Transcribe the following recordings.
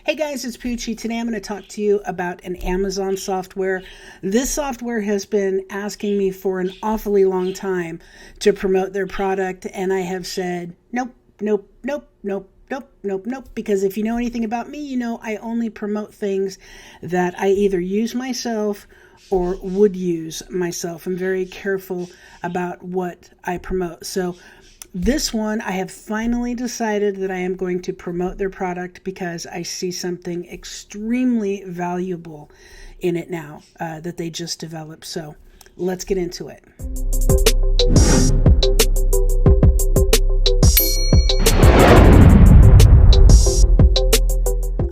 Hey guys, it's Poochie. Today I'm going to talk to you about an Amazon software. This software has been asking me for an awfully long time to promote their product, and I have said, nope, nope, nope, nope, nope, nope, nope, because if you know anything about me, you know I only promote things that I either use myself or would use myself. I'm very careful about what I promote. So this one, I have finally decided that I am going to promote their product because I see something extremely valuable in it now that they just developed. So let's get into it.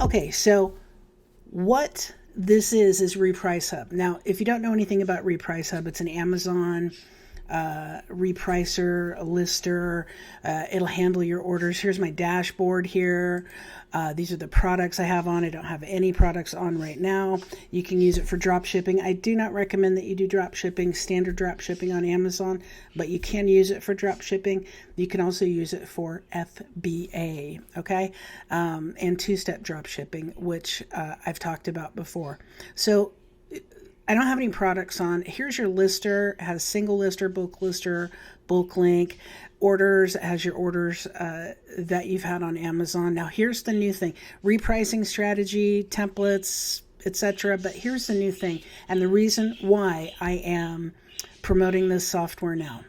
Okay, so what this is REPRICEHUB. Now, if you don't know anything about REPRICEHUB, it's an Amazon repricer, a lister. It'll handle your orders. Here's my dashboard here. These are the products I have on. I don't have any products on right now. You can use it for drop shipping. I do not recommend that you do drop shipping, standard drop shipping on Amazon, but you can use it for drop shipping. You can also use it for FBA, okay? And two-step drop shipping, which I've talked about before. So I don't have any products on. Here's your lister. It has single lister, bulk link, orders. It has your orders that you've had on Amazon. Now here's the new thing: repricing strategy, templates, etc. But here's the new thing, and the reason why I am promoting this software now: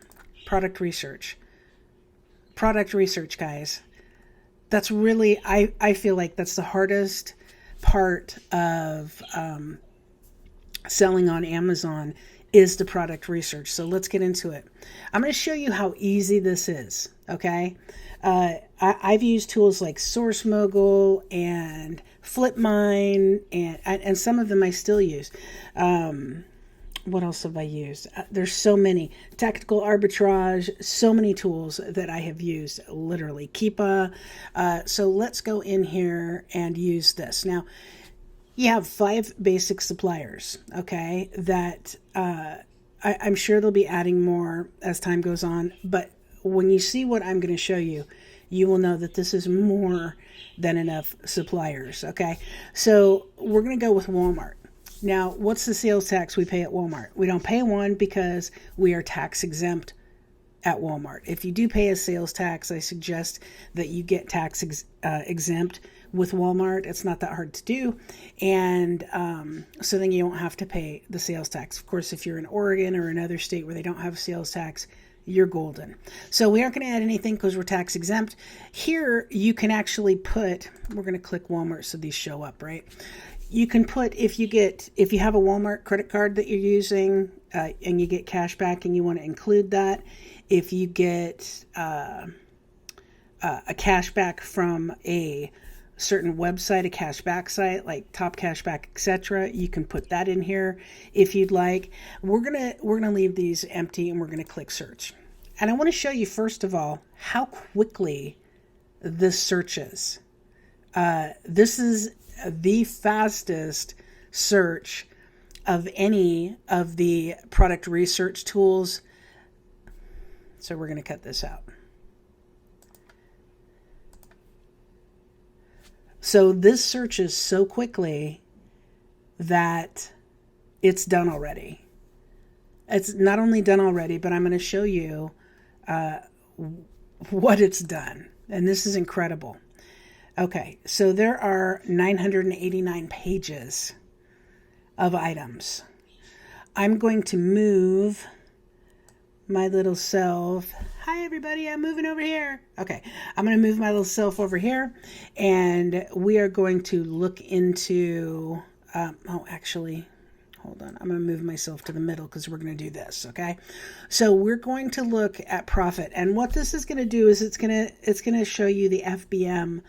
product research. Product research, guys. That's really, I feel like that's the hardest part of selling on Amazon is the product research. So let's get into it. I'm going to show you how easy this is. Okay. I've used tools like Source Mogul and Flipmine and some of them I still use. What else have I used? There's so many. Tactical arbitrage, so many tools that I have used, literally. Keepa. So let's go in here and use this. Now, you have 5 basic suppliers, okay, that I'm sure they'll be adding more as time goes on. But when you see what I'm going to show you, you will know that this is more than enough suppliers, okay? So we're going to go with Walmart. Now, what's the sales tax we pay at Walmart? We don't pay one because we are tax exempt at Walmart. If you do pay a sales tax, I suggest that you get tax exempt with Walmart. It's not that hard to do. And so then you don't have to pay the sales tax. Of course, if you're in Oregon or another state where they don't have a sales tax, you're golden. So we aren't going to add anything because we're tax exempt. Here, you can actually put, we're going to click Walmart so these show up, right? You can put, if you have a Walmart credit card that you're using and you get cash back and you want to include that, if you get a cash back from a certain website, a cashback site like Top Cashback, etc., you can put that in here if you'd like. We're gonna leave these empty and we're gonna click search. And I want to show you first of all how quickly this searches. This is the fastest search of any of the product research tools. So we're going to cut this out. So this searches so quickly that it's done already. It's not only done already, but I'm going to show you what it's done. And this is incredible. Okay, so there are 989 pages of items. I'm going to move my little self. Hi, everybody. I'm moving over here. Okay, I'm going to move my little self over here, and we are going to look into, actually, hold on. I'm going to move myself to the middle because we're going to do this, okay? So we're going to look at profit, and what this is going to do is it's going to show you the FBM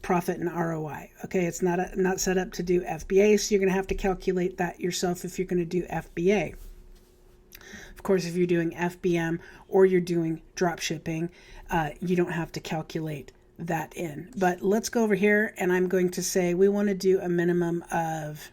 profit and ROI. Okay, it's not set up to do FBA, so you're going to have to calculate that yourself if you're going to do FBA. Of course, if you're doing FBM or you're doing drop shipping, you don't have to calculate that in. But let's go over here, and I'm going to say we want to do a minimum of,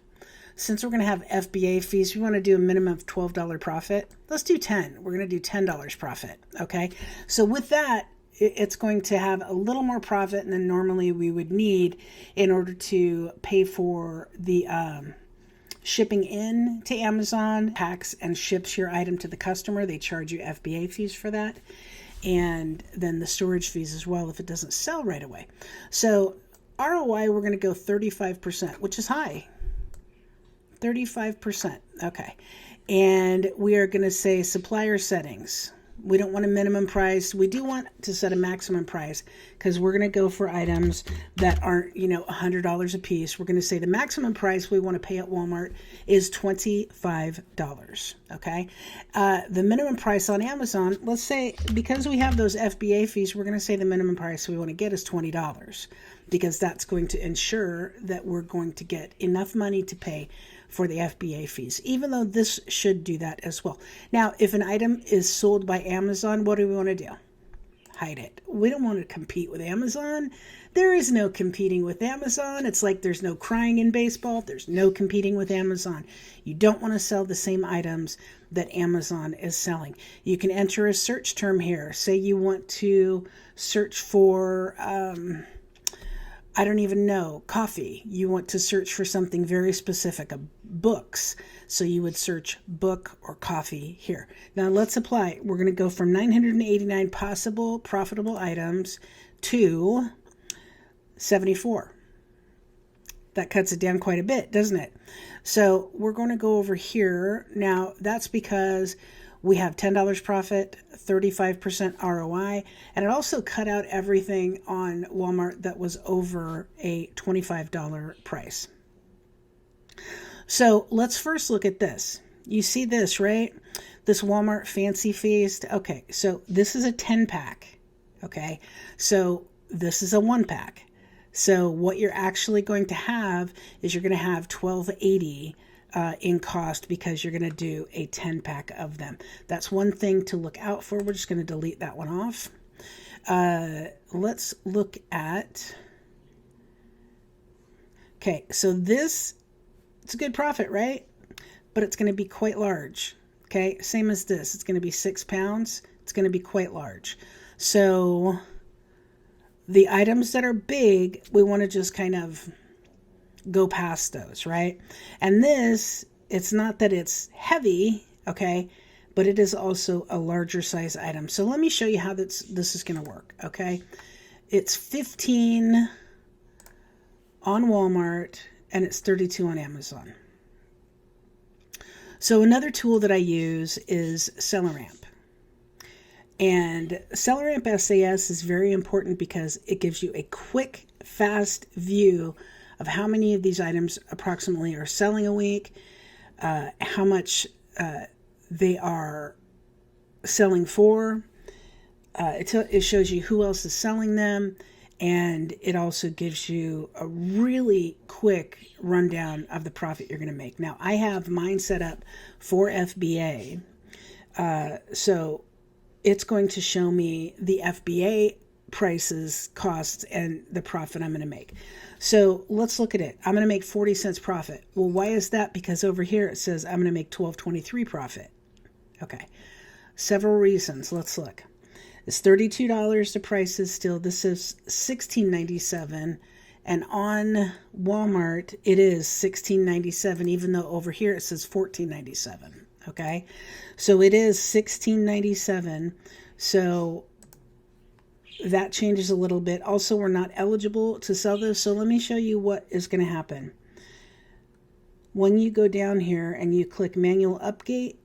since we're going to have FBA fees, we want to do a minimum of $12 profit. Let's do 10. We're going to do $10 profit. Okay, so with that, it's going to have a little more profit than normally we would need in order to pay for the shipping in to Amazon, packs and ships your item to the customer. They charge you FBA fees for that, and then the storage fees as well if it doesn't sell right away. So ROI, we're going to go 35%, which is high. 35%. Okay. And we are going to say supplier settings. We don't want a minimum price. We do want to set a maximum price because we're going to go for items that aren't, $100 a piece. We're going to say the maximum price we want to pay at Walmart is $25. Okay. The minimum price on Amazon, let's say, because we have those FBA fees, we're going to say the minimum price we want to get is $20 because that's going to ensure that we're going to get enough money to pay for the FBA fees, even though this should do that as well. Now, if an item is sold by Amazon, what do we want to do? Hide it. We don't want to compete with Amazon. There is no competing with Amazon. It's like there's no crying in baseball. There's no competing with Amazon. You don't want to sell the same items that Amazon is selling. You can enter a search term here. Say you want to search for I don't even know, coffee. You want to search for something very specific, books. So you would search book or coffee here. Now let's apply. We're going to go from 989 possible profitable items to 74. That cuts it down quite a bit, doesn't it? So we're going to go over here. Now that's because we have $10 profit, 35% ROI, and it also cut out everything on Walmart that was over a $25 price. So let's first look at this. You see this, right? This Walmart Fancy Feast. Okay, so this is a 10-pack. Okay, so this is a 1-pack. So what you're actually going to have is you're going to have $12.80 in cost because you're going to do a 10-pack of them. That's one thing to look out for. We're just going to delete that one off. Let's look at, okay, so this, it's a good profit, right? But it's going to be quite large. Okay, same as this. It's going to be 6 pounds. It's going to be quite large. So the items that are big, we want to just kind of go past those, right? And this, it's not that it's heavy, okay, but it is also a larger size item. So let me show you how this is going to work, okay? It's 15 on Walmart and it's 32 on Amazon. So another tool that I use is SellerAmp. And SellerAmp SAS is very important because it gives you a quick, fast view of how many of these items approximately are selling a week, how much they are selling for. It shows you who else is selling them, and it also gives you a really quick rundown of the profit you're going to make. Now, I have mine set up for FBA, so it's going to show me the FBA prices, costs, and the profit I'm going to make. So let's look at it. I'm going to make 40 cents profit. Well, why is that? Because over here it says I'm going to make $12.23 profit. Okay, several reasons. Let's look. It's $32. The price is still, this is $16.97, and on Walmart it is $16.97, even though over here it says $14.97. Okay, so it is $16.97. So that changes a little bit. Also, we're not eligible to sell this. So let me show you what is going to happen. When you go down here and you click manual ungate,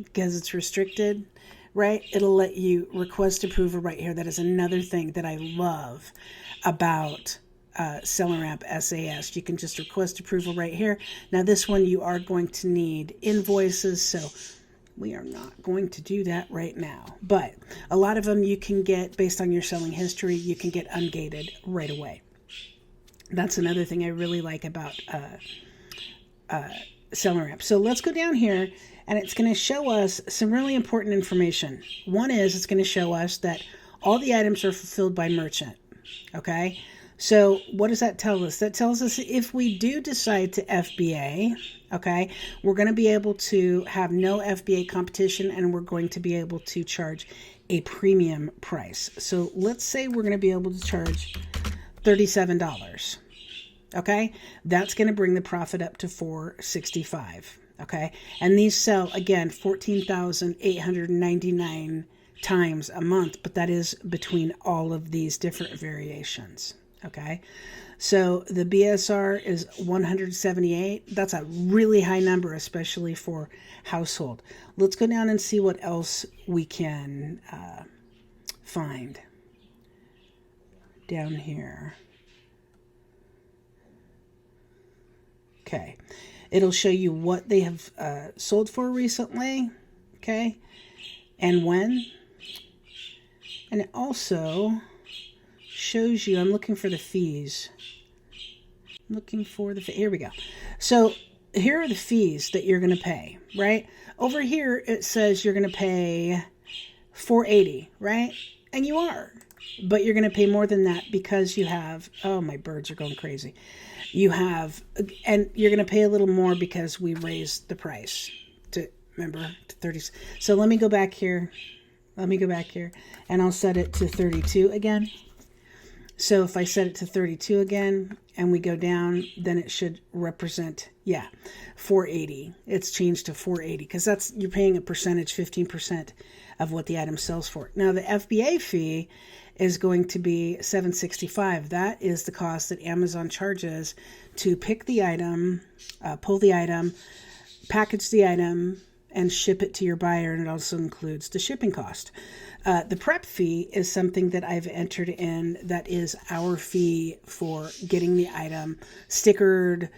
because it's restricted, right? It'll let you request approval right here. That is another thing that I love about SellerAmp SAS. You can just request approval right here. Now this one you are going to need invoices, so we are not going to do that right now. But a lot of them you can get based on your selling history. You can get ungated right away. That's another thing I really like about SellerAmp. So let's go down here, and it's going to show us some really important information. One is it's going to show us that all the items are fulfilled by merchant. Okay, So what does that tell us? That tells us if we do decide to FBA, okay, we're going to be able to have no FBA competition, and we're going to be able to charge a premium price. So let's say we're going to be able to charge $37. Okay, that's going to bring the profit up to $465. Okay, and these sell again 14,899 times a month, but that is between all of these different variations. Okay, so the BSR is 178. That's a really high number, especially for household. Let's go down and see what else we can find down here. Okay, it'll show you what they have sold for recently, okay, and when. And it also shows you, I'm looking for the fees. Here we go. So here are the fees that you're going to pay, right? Over here, it says you're going to pay $480, right? And you are, but you're going to pay more than that because you have, oh, my birds are going crazy. You have, and you're going to pay a little more because we raised the price to, remember, to 30. So let me go back here. And I'll set it to 32 again. So if I set it to 32 again and we go down, then it should represent, yeah, 480. It's changed to 480 because that's, you're paying a percentage, 15% of what the item sells for. Now the FBA fee is going to be $765. That is the cost that Amazon charges to pick the item, pull the item, package the item, and ship it to your buyer, and it also includes the shipping cost. The prep fee is something that I've entered in. That is our fee for getting the item stickered,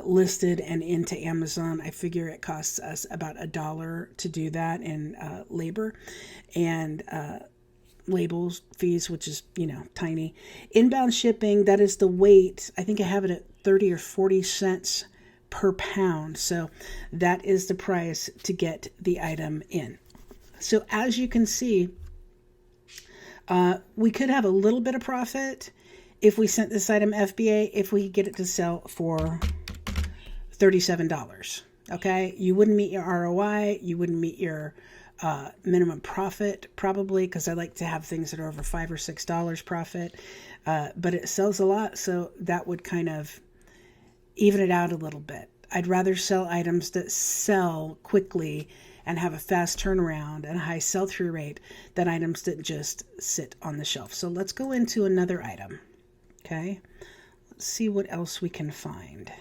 listed, and into Amazon. I figure it costs us about $1 to do that in labor and labels fees, which is, tiny. Inbound shipping, that is the weight. I think I have it at 30 or 40 cents per pound. So that is the price to get the item in. So as you can see, we could have a little bit of profit if we sent this item FBA, if we get it to sell for $37. Okay, you wouldn't meet your ROI, you wouldn't meet your minimum profit probably, because I like to have things that are over $5 or $6 profit, but it sells a lot, so that would kind of even it out a little bit. I'd rather sell items that sell quickly and have a fast turnaround and a high sell-through rate than items that just sit on the shelf. So let's go into another item. Okay, let's see what else we can find.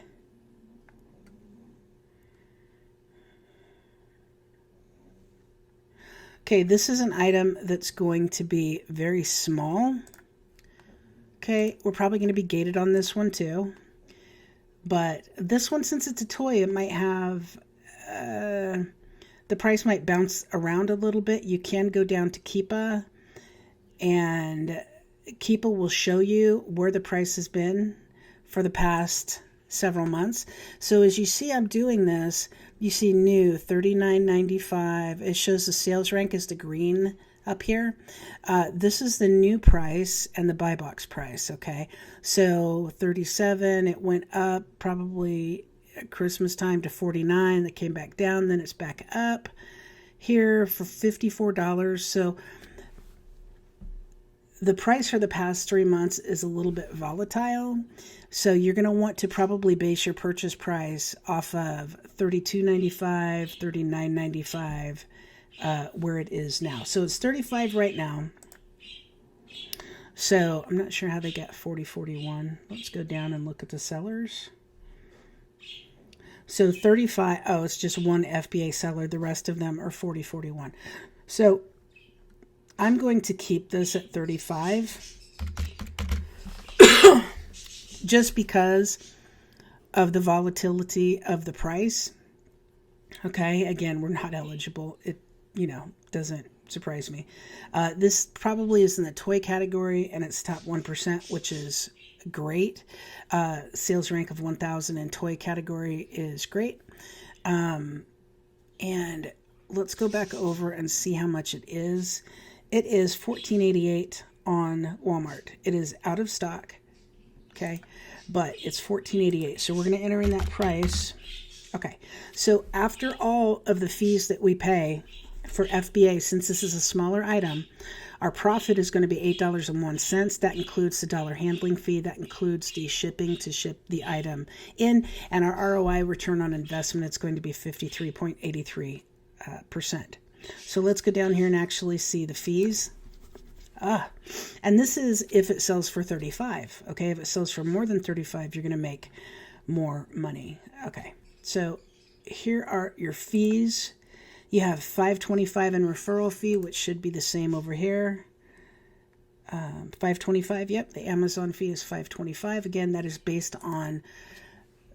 Okay, this is an item that's going to be very small. Okay, we're probably going to be gated on this one too. But this one, since it's a toy, it might have, the price might bounce around a little bit. You can go down to Keepa, and Keepa will show you where the price has been for the past several months. So as you see, I'm doing this, you see new $39.95. It shows the sales rank as the green up here. This is the new price and the buy box price. Okay, so 37, it went up probably at Christmas time to 49. That came back down, then it's back up here for $54. So the price for the past 3 months is a little bit volatile. So you're going to want to probably base your purchase price off of $32.95, $39.95, where it is now. So it's 35 right now. So I'm not sure how they got 40, 41. Let's go down and look at the sellers. So 35, oh, it's just one FBA seller. The rest of them are 40, 41. So I'm going to keep this at 35 just because of the volatility of the price. Okay, again, we're not eligible. It, doesn't surprise me. This probably is in the toy category, and it's top 1%, which is great. Sales rank of 1,000 in toy category is great. And let's go back over and see how much it is. It is $14.88 on Walmart. It is out of stock. Okay, but it's $14.88. So we're going to enter in that price. Okay, so after all of the fees that we pay for FBA, since this is a smaller item, our profit is going to be $8.01. That includes the dollar handling fee. That includes the shipping to ship the item in. And our ROI, return on investment, it's going to be 53.83%. So let's go down here and actually see the fees. And this is if it sells for 35. Okay, if it sells for more than 35, you're going to make more money. Okay, so here are your fees. You have $5.25 in referral fee, which should be the same over here. $5.25. Yep, the Amazon fee is $5.25. Again, that is based on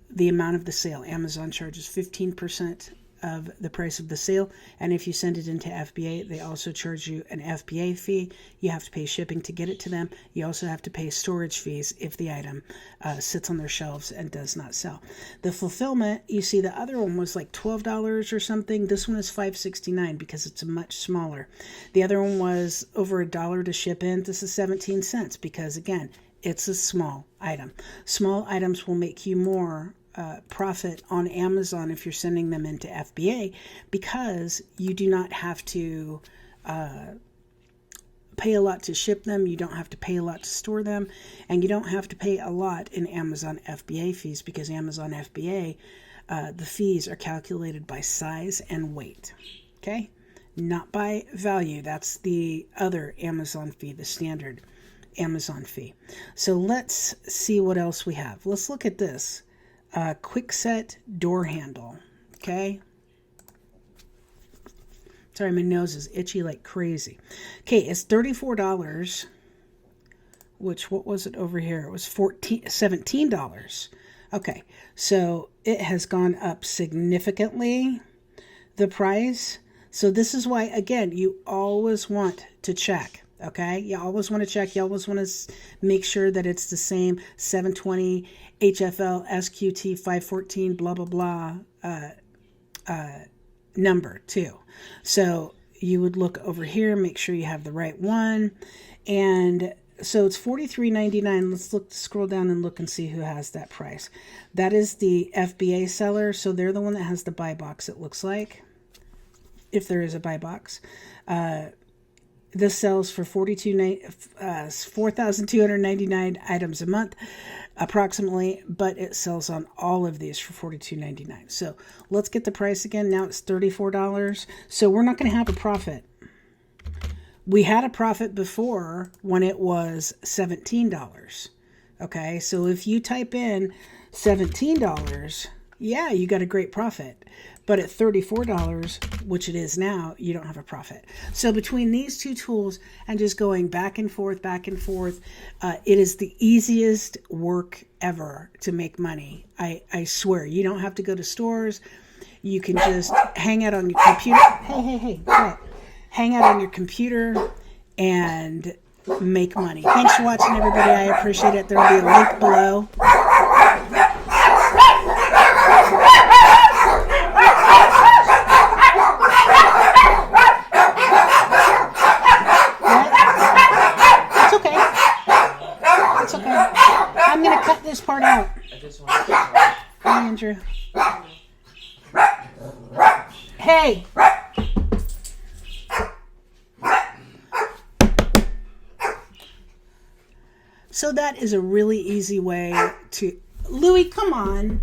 the amount of the sale. Amazon charges 15% of the price of the sale, and if you send it into FBA, they also charge you an FBA fee. You have to pay shipping to get it to them. You also have to pay storage fees if the item sits on their shelves and does not sell. The fulfillment, you see the other one was like $12 or something. This one is $5.69 because it's much smaller. The other one was over $1 to ship in. This is 17 cents because, again, it's a small item. Small items will make you more profit on Amazon if you're sending them into FBA, because you do not have to pay a lot to ship them, you don't have to pay a lot to store them, and you don't have to pay a lot in Amazon FBA fees, because Amazon FBA, the fees are calculated by size and weight, okay? Not by value. That's the other Amazon fee, the standard Amazon fee. So let's see what else we have. Let's look at this. Quick set door handle. Okay. Sorry, my nose is itchy like crazy. Okay, it's $34, which, what was it over here? It was $17. Okay, so it has gone up significantly, the price. So this is why, again, you always want to check. Okay, you always want to check. You always want to make sure that it's the same 720 HFL SQT 514 blah blah blah number too. So you would look over here, make sure you have the right one, and so it's $43.99. Let's scroll down and look and see who has that price. That is the FBA seller. So they're the one that has the buy box. It looks like, if there is a buy box. This sells for 4,299 items a month, approximately, but it sells on all of these for $42.99. So let's get the price again. Now it's $34. So we're not going to have a profit. We had a profit before when it was $17. Okay, so if you type in $17, yeah, you got a great profit. But at $34, which it is now, you don't have a profit. So between these two tools and just going back and forth, it is the easiest work ever to make money. I swear. You don't have to go to stores. You can just hang out on your computer. Hey, quiet. Hang out on your computer and make money. Thanks for watching, everybody. I appreciate it. There will be a link below. I'm going to cut this part out. Hi, Andrew. Hey! So that is a really easy way to... Louie, come on.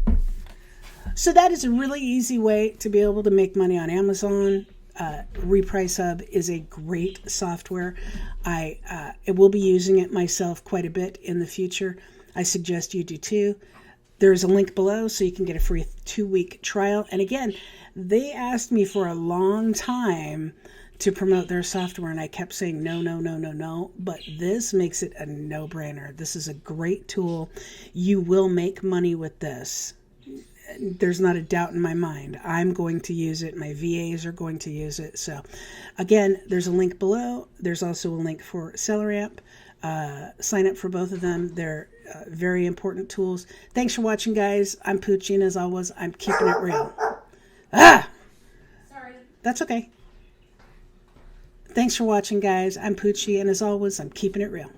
So that is a really easy way to be able to make money on Amazon. REPRICEHUB is a great software. I will be using it myself quite a bit in the future. I suggest you do too. There's a link below so you can get a free 2-week trial. And again, they asked me for a long time to promote their software, and I kept saying no. But this makes it a no-brainer. This is a great tool. You will make money with this. There's not a doubt in my mind. I'm going to use it. My VAs are going to use it. So again, there's a link below. There's also a link for SellerAmp. Sign up for both of them. They're very important tools. Thanks for watching, guys. I'm Poochie, and as always, I'm keeping it real. Sorry. That's okay. Thanks for watching, guys. I'm Poochie, and as always, I'm keeping it real.